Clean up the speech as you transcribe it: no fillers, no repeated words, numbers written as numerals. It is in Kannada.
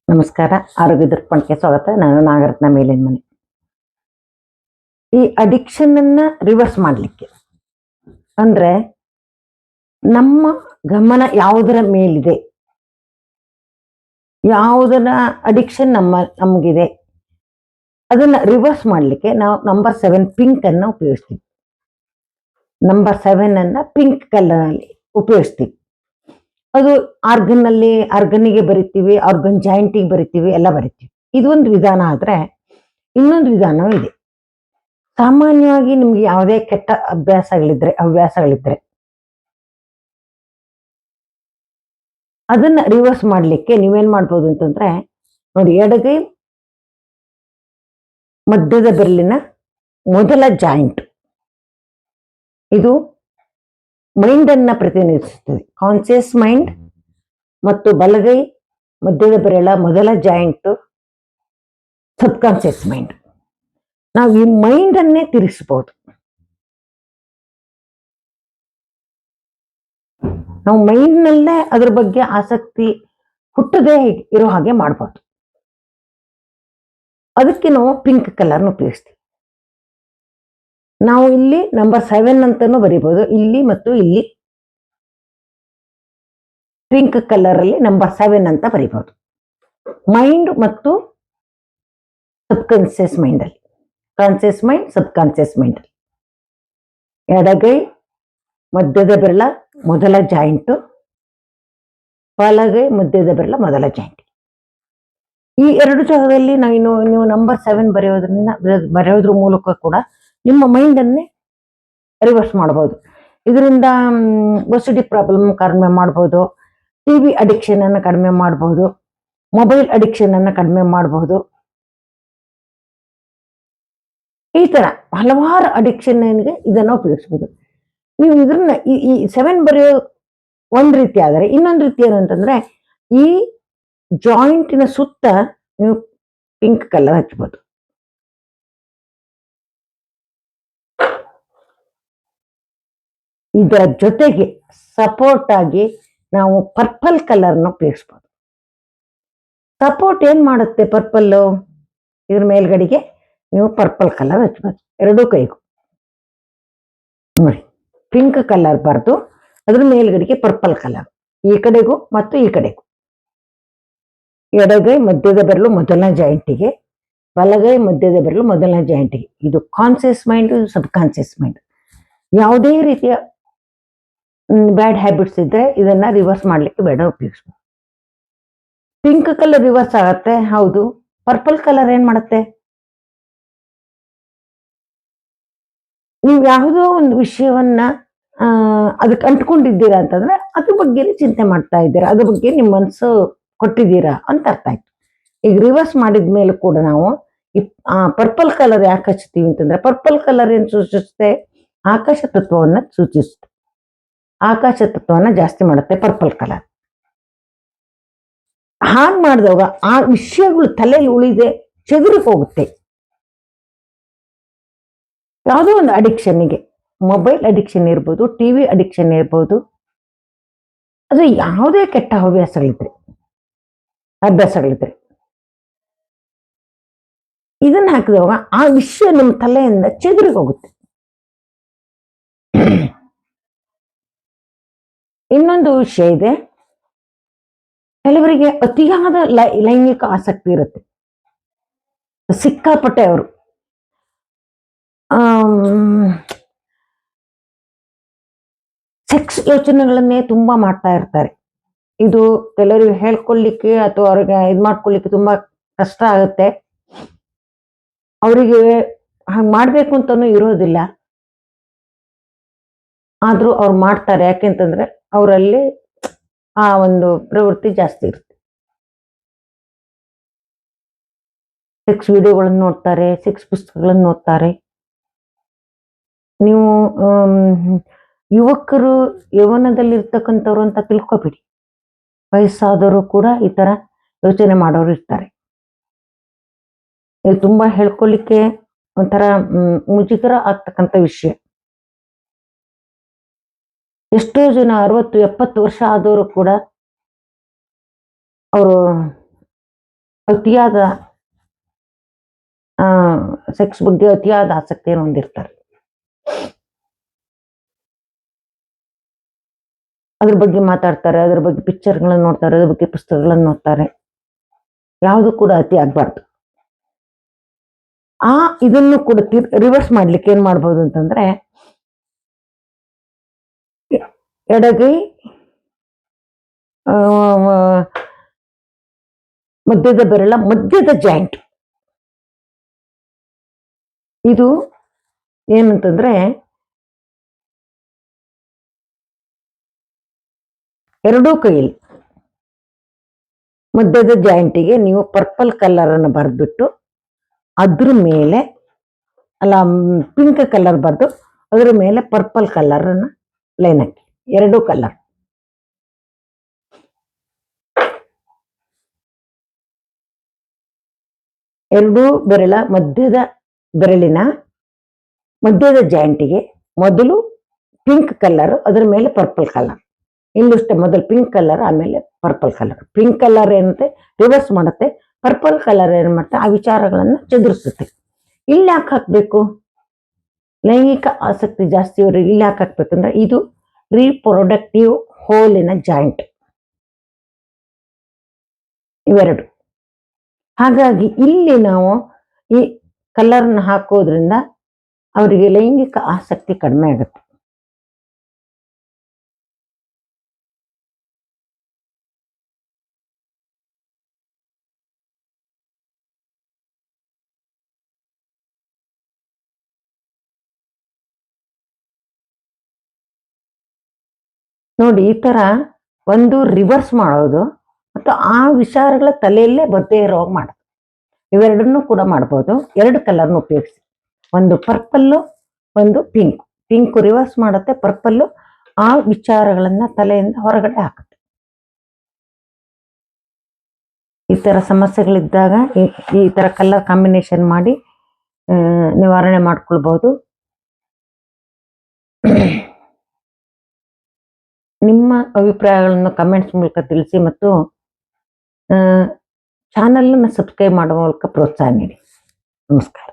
ನಮಸ್ಕಾರ, ಆರೋಗ್ಯ ದರ್ಪಣಕ್ಕೆ ಸ್ವಾಗತ. ನಾನು ನಾಗರತ್ನ ಮೇಲಿನ ಮನೆ. ಈ ಅಡಿಕ್ಷನ್ ಅನ್ನ ರಿವರ್ಸ್ ಮಾಡ್ಲಿಕ್ಕೆ ಅಂದ್ರೆ ನಮ್ಮ ಗಮನ ಯಾವುದರ ಮೇಲಿದೆ, ಯಾವುದರ ಅಡಿಕ್ಷನ್ ನಮಗಿದೆ, ಅದನ್ನ ರಿವರ್ಸ್ ಮಾಡ್ಲಿಕ್ಕೆ ನಾವು ನಂಬರ್ 7 ಪಿಂಕ್ ಅನ್ನ ಉಪಯೋಗಿಸ್ತೀವಿ. ನಂಬರ್ 7 ಅನ್ನ ಪಿಂಕ್ ಕಲರ್ ಅಲ್ಲಿ ಉಪಯೋಗಿಸ್ತೀವಿ. ಅದು ಆರ್ಗನ್ನಿಗೆ ಬರಿತೀವಿ, ಆರ್ಗನ್ ಜಾಯಿಂಟಿಗೆ ಬರಿತೀವಿ, ಎಲ್ಲ ಬರಿತೀವಿ. ಇದೊಂದು ವಿಧಾನ ಆದ್ರೆ ಇನ್ನೊಂದು ವಿಧಾನವೂ ಇದೆ. ಸಾಮಾನ್ಯವಾಗಿ ನಿಮ್ಗೆ ಯಾವುದೇ ಕೆಟ್ಟ ಹವ್ಯಾಸಗಳಿದ್ರೆ ಅದನ್ನ ರಿವರ್ಸ್ ಮಾಡ್ಲಿಕ್ಕೆ ನೀವೇನ್ ಮಾಡ್ಬೋದು ಅಂತಂದ್ರೆ, ನೋಡಿ, ಎಡಗೈ ಮಧ್ಯದ ಬೆರಳಿನ ಮೊದಲ ಜಾಯಿಂಟ್, ಇದು ಮೈಂಡ್ ಅನ್ನ ಪ್ರತಿನಿಧಿಸುತ್ತದೆ, ಕಾನ್ಸಿಯಸ್ ಮೈಂಡ್. ಮತ್ತು ಬಲಗೈ ಮಧ್ಯದ ಬೆರಳ ಮೊದಲ ಜಾಯಿಂಟ್ ಸಬ್ ಕಾನ್ಸಿಯಸ್ ಮೈಂಡ್. ನಾವು ಈ ಮೈಂಡ್ ಅನ್ನೇ ತಿರುಗಿಸಬಹುದು. ನಾವು ಮೈಂಡ್ ನಲ್ಲೇ ಅದ್ರ ಬಗ್ಗೆ ಆಸಕ್ತಿ ಹುಟ್ಟದೇ ಇರೋ ಹಾಗೆ ಮಾಡ್ಬೋದು. ಅದಕ್ಕೆ ನಾವು ಪಿಂಕ್ ಕಲರ್ನ ಉಪಯೋಗಿಸ್ತೀವಿ. ನಾವು ಇಲ್ಲಿ ನಂಬರ್ 7 ಅಂತಾನೂ ಬರಿಬಹುದು, ಇಲ್ಲಿ ಮತ್ತು ಇಲ್ಲಿ ಪಿಂಕ್ ಕಲರ್ ಅಲ್ಲಿ ನಂಬರ್ 7 ಅಂತ ಬರಿಬಹುದು. ಮೈಂಡ್ ಮತ್ತು ಸಬ್ ಕಾನ್ಸಿಯಸ್ ಮೈಂಡ್ ಅಲ್ಲಿ, ಕಾನ್ಸಿಯಸ್ ಮೈಂಡ್, ಸಬ್ ಕಾನ್ಸಿಯಸ್ ಮೈಂಡ್ ಅಲ್ಲಿ ಎಡಗೈ ಮಧ್ಯದ ಬೆರಳ ಮೊದಲ ಜಾಯಿಂಟ್, ಬಲಗೈ ಮಧ್ಯದ ಬೆರಳ ಮೊದಲ ಜಾಯಿಂಟ್. ಈ ಎರಡು ಜಾಗದಲ್ಲಿ ನೀವು ನಂಬರ್ 7 ಬರೆಯೋದ್ರ ಮೂಲಕ ಕೂಡ ನಿಮ್ಮ ಮೈಂಡ್ ಅನ್ನೇ ರಿವರ್ಸ್ ಮಾಡಬಹುದು. ಇದರಿಂದ ಒಸಿಡಿ ಪ್ರಾಬ್ಲಮ್ ಕಡಿಮೆ ಮಾಡಬಹುದು, ಟಿವಿ ಅಡಿಕ್ಷನ್ ಅನ್ನು ಕಡಿಮೆ ಮಾಡಬಹುದು, ಮೊಬೈಲ್ ಅಡಿಕ್ಷನ್ ಅನ್ನು ಕಡಿಮೆ ಮಾಡಬಹುದು. ಈ ತರ ಹಲವಾರು ಅಡಿಕ್ಷನ್ ಇದನ್ನ ಉಪಯೋಗಿಸಬಹುದು. ನೀವು ಇದನ್ನ ಈ 7 ಬರೆಯೋ ಒಂದ್ ರೀತಿ ಆದರೆ, ಇನ್ನೊಂದು ರೀತಿ ಏನು ಅಂತಂದ್ರೆ, ಈ ಜಾಯಿಂಟಿನ ಸುತ್ತ ನೀವು ಪಿಂಕ್ ಕಲರ್ ಹಚ್ಬೋದು. ಇದರ ಜೊತೆಗೆ ಸಪೋರ್ಟ್ ಆಗಿ ನಾವು ಪರ್ಪಲ್ ಕಲರ್ನ ಉಪಯೋಗಿಸ್ಬೋದು. ಸಪೋರ್ಟ್ ಏನ್ ಮಾಡುತ್ತೆ ಪರ್ಪಲ್? ಇದ್ರ ಮೇಲ್ಗಡೆಗೆ ನೀವು ಪರ್ಪಲ್ ಕಲರ್ ಹಚ್ಬೋದು ಎರಡೂ ಕೈಗೂ. ನೋಡಿ, ಪಿಂಕ್ ಕಲರ್ ಬರ್ದು ಅದ್ರ ಮೇಲ್ಗಡೆಗೆ ಪರ್ಪಲ್ ಕಲರ್ ಈ ಕಡೆಗೂ ಮತ್ತು ಈ ಕಡೆಗೂ. ಎಡಗೈ ಮಧ್ಯದ ಬೆರಳು ಮೊದಲನೇ ಜಾಯಿಂಟಿಗೆ, ಬಲಗೈ ಮಧ್ಯದ ಬೆರಳು ಮೊದಲನೇ ಜಾಯಿಂಟಿಗೆ. ಇದು ಕಾನ್ಸಿಯಸ್ ಮೈಂಡ್, ಸಬ್ ಕಾನ್ಸಿಯಸ್ ಮೈಂಡ್. ಯಾವುದೇ ರೀತಿಯ ಬ್ಯಾಡ್ ಹ್ಯಾಬಿಟ್ಸ್ ಇದ್ರೆ ಇದನ್ನ ರಿವರ್ಸ್ ಮಾಡ್ಲಿಕ್ಕೆ ಬೇಡ ಉಪಯೋಗಿಸ್ಬೋದು. ಪಿಂಕ್ ಕಲರ್ ರಿವರ್ಸ್ ಆಗತ್ತೆ, ಹೌದು. ಪರ್ಪಲ್ ಕಲರ್ ಏನ್ ಮಾಡುತ್ತೆ? ನೀವು ಯಾವುದೋ ಒಂದು ವಿಷಯವನ್ನ ಅದಕ್ಕೆ ಅಂಟ್ಕೊಂಡಿದ್ದೀರಾ ಅಂತಂದ್ರೆ ಅದ್ರ ಬಗ್ಗೆ ಚಿಂತೆ ಮಾಡ್ತಾ ಇದ್ದೀರಾ, ಅದ್ರ ಬಗ್ಗೆ ನಿಮ್ಮ ಮನಸ್ಸು ಕೊಟ್ಟಿದ್ದೀರಾ ಅಂತ ಅರ್ಥ ಆಯ್ತು. ಈಗ ರಿವರ್ಸ್ ಮಾಡಿದ ಮೇಲೆ ಕೂಡ ನಾವು ಪರ್ಪಲ್ ಕಲರ್ ಯಾಕೆ ಹಚ್ತೀವಿ ಅಂತಂದ್ರೆ, ಪರ್ಪಲ್ ಕಲರ್ ಏನ್ ಸೂಚಿಸುತ್ತೆ? ಆಕಾಶ ತತ್ವವನ್ನ ಸೂಚಿಸುತ್ತೆ. ಆಕಾಶ ತತ್ವವನ್ನ ಜಾಸ್ತಿ ಮಾಡುತ್ತೆ ಪರ್ಪಲ್ ಕಲರ್. ಹಾಗೆ ಮಾಡಿದಾಗ ಆ ವಿಷಯಗಳು ತಲೆಯಲ್ಲಿ ಉಳಿದೆ ಚೆದುರಿ ಹೋಗುತ್ತೆ. ಯಾವುದೋ ಒಂದು ಅಡಿಕ್ಷನ್ಗೆ, ಮೊಬೈಲ್ ಅಡಿಕ್ಷನ್ ಇರ್ಬೋದು, ಟಿವಿ ಅಡಿಕ್ಷನ್ ಇರ್ಬೋದು, ಅದು ಯಾವುದೇ ಕೆಟ್ಟ ಅಭ್ಯಾಸಗಳಿದ್ರೆ ಇದನ್ನ ಹಾಕಿದಾಗ ಆ ವಿಷಯ ನಮ್ಮ ತಲೆಯಿಂದ ಚೆದುರಿ ಹೋಗುತ್ತೆ. ಇನ್ನೊಂದು ವಿಷಯ ಇದೆ, ಕೆಲವರಿಗೆ ಅತಿಯಾದ ಲೈಂಗಿಕ ಆಸಕ್ತಿ ಇರುತ್ತೆ, ಸಿಕ್ಕಾಪಟ್ಟೆ. ಅವರು ಸೆಕ್ಸ್ ಯೋಚನೆಗಳನ್ನೇ ತುಂಬಾ ಮಾಡ್ತಾ ಇರ್ತಾರೆ. ಇದು ಕೆಲವರಿಗೆ ಹೇಳ್ಕೊಳ್ಳಿಕ್ಕೆ ಅಥವಾ ಅವ್ರಿಗೆ ಮಾಡ್ಕೊಳ್ಳಿಕ್ಕೆ ತುಂಬಾ ಕಷ್ಟ ಆಗುತ್ತೆ. ಅವರಿಗೆ ಹಾಗೆ ಮಾಡ್ಬೇಕು ಅಂತಾನೂ ಇರೋದಿಲ್ಲ, ಆದ್ರೂ ಅವ್ರು ಮಾಡ್ತಾರೆ. ಯಾಕೆಂತಂದ್ರೆ ಅವರಲ್ಲಿ ಆ ಒಂದು ಪ್ರವೃತ್ತಿ ಜಾಸ್ತಿ ಇರುತ್ತೆ. ಸೆಕ್ಸ್ ವಿಡಿಯೋಗಳನ್ನು ನೋಡ್ತಾರೆ, ಸೆಕ್ಸ್ ಪುಸ್ತಕಗಳನ್ನು ಓದ್ತಾರೆ. ನೀವು ಯುವಕರು ಯೌವನದಲ್ಲಿ ಇರ್ತಕ್ಕಂಥವ್ರು ಅಂತ ತಿಳ್ಕೊಬೇಡಿ, ವಯಸ್ಸಾದವರು ಕೂಡ ಈ ತರ ಯೋಚನೆ ಮಾಡೋರು ಇರ್ತಾರೆ. ಇದು ತುಂಬಾ ಹೇಳ್ಕೊಳ್ಳಿಕ್ಕೆ ಒಂಥರ ಮುಜುಗರ ಆಗ್ತಕ್ಕಂಥ ವಿಷಯ. ಎಷ್ಟೋ ಜನ 60-70 ವರ್ಷ ಆದವರು ಕೂಡ ಅವರು ಅತಿಯಾದ ಸೆಕ್ಸ್ ಬಗ್ಗೆ ಅತಿಯಾದ ಆಸಕ್ತಿಯನ್ನು ಹೊಂದಿರ್ತಾರೆ. ಅದ್ರ ಬಗ್ಗೆ ಮಾತಾಡ್ತಾರೆ, ಅದ್ರ ಬಗ್ಗೆ ಪಿಕ್ಚರ್ಗಳನ್ನ ನೋಡ್ತಾರೆ, ಅದ್ರ ಬಗ್ಗೆ ಪುಸ್ತಕಗಳನ್ನ ನೋಡ್ತಾರೆ. ಯಾವುದು ಕೂಡ ಅತಿ ಆಗ್ಬಾರ್ದು. ಇದನ್ನು ಕೂಡ ರಿವರ್ಸ್ ಮಾಡ್ಲಿಕ್ಕೆ ಏನ್ ಮಾಡ್ಬೋದು ಅಂತಂದ್ರೆ, ಎಡಗೈ ಮಧ್ಯದ ಬೆರಳ ಮಧ್ಯದ ಜಾಯಿಂಟ್, ಇದು ಏನಂತಂದ್ರೆ ಎರಡೂ ಕೈಯಲ್ಲಿ ಮಧ್ಯದ ಜಾಯಿಂಟಿಗೆ ನೀವು ಪರ್ಪಲ್ ಕಲರ್ ಅನ್ನು ಬರೆದ್ಬಿಟ್ಟು ಅದ್ರ ಮೇಲೆ ಪಿಂಕ್ ಕಲರ್ ಬರೆದು ಅದ್ರ ಮೇಲೆ ಪರ್ಪಲ್ ಕಲರ್ ಅನ್ನ ಲೈನ್ ಹಾಕಿ. ಎರಡೂ ಕಲರ್ ಎರಡೂ ಬೆರಳ ಬೆರಳಿನ ಮಧ್ಯದ ಜಾಯಿಂಟಿಗೆ ಮೊದಲು ಪಿಂಕ್ ಕಲರ್, ಅದ್ರ ಮೇಲೆ ಪರ್ಪಲ್ ಕಲರ್. ಇಲ್ಲಷ್ಟೇ, ಮೊದಲು ಪಿಂಕ್ ಕಲರ್, ಆಮೇಲೆ ಪರ್ಪಲ್ ಕಲರ್. ಪಿಂಕ್ ಕಲರ್ ಏನಂತೆ ರಿವರ್ಸ್ ಮಾಡುತ್ತೆ, ಪರ್ಪಲ್ ಕಲರ್ ಏನ್ ಮಾಡುತ್ತೆ ಆ ವಿಚಾರಗಳನ್ನ ಚದುರಿಸುತ್ತೆ. ಇಲ್ಲಿ ಯಾಕೆ ಹಾಕ್ಬೇಕು? ಲೈಂಗಿಕ ಆಸಕ್ತಿ ಜಾಸ್ತಿ ಅವರಿಗೆ ಇಲ್ಲಿ ಯಾಕೆ ಹಾಕ್ಬೇಕಂದ್ರೆ ಇದು ರೀಪ್ರೊಡಕ್ಟಿವ್ ಹೋಲಿನ ಜಾಯಿಂಟ್ ಇವೆರಡು. ಹಾಗಾಗಿ ಇಲ್ಲಿ ನಾವು ಈ ಕಲರ್ನ ಹಾಕೋದ್ರಿಂದ ಅವರಿಗೆ ಲೈಂಗಿಕ ಆಸಕ್ತಿ ಕಡಿಮೆ ಆಗುತ್ತೆ. ನೋಡಿ, ಈ ತರ ಒಂದು ರಿವರ್ಸ್ ಮಾಡೋದು ಮತ್ತು ಆ ವಿಚಾರಗಳ ತಲೆಯಲ್ಲೇ ಬದ್ದೇ ಇರೋವಾಗ ಮಾಡೋದು, ಇವೆರಡನ್ನೂ ಕೂಡ ಮಾಡ್ಬೋದು. ಎರಡು ಕಲರ್ನ ಉಪಯೋಗಿಸಿ, ಒಂದು ಪರ್ಪಲ್ಲು, ಒಂದು ಪಿಂಕ್. ಪಿಂಕ್ ರಿವರ್ಸ್ ಮಾಡುತ್ತೆ, ಪರ್ಪಲ್ಲು ಆ ವಿಚಾರಗಳನ್ನ ತಲೆಯಿಂದ ಹೊರಗಡೆ ಹಾಕುತ್ತೆ. ಈ ತರ ಸಮಸ್ಯೆಗಳಿದ್ದಾಗ ಈ ತರ ಕಲರ್ ಕಾಂಬಿನೇಷನ್ ಮಾಡಿ ನಿವಾರಣೆ ಮಾಡ್ಕೊಳ್ಬಹುದು. ನಿಮ್ಮ ಅಭಿಪ್ರಾಯಗಳನ್ನು ಕಮೆಂಟ್ಸ್ ಮೂಲಕ ತಿಳಿಸಿ ಮತ್ತು ಚಾನಲ್ ಅನ್ನು ಸಬ್ಸ್ಕ್ರೈಬ್ ಮಾಡುವ ಮೂಲಕ ಪ್ರೋತ್ಸಾಹ ನೀಡಿ. ನಮಸ್ಕಾರ.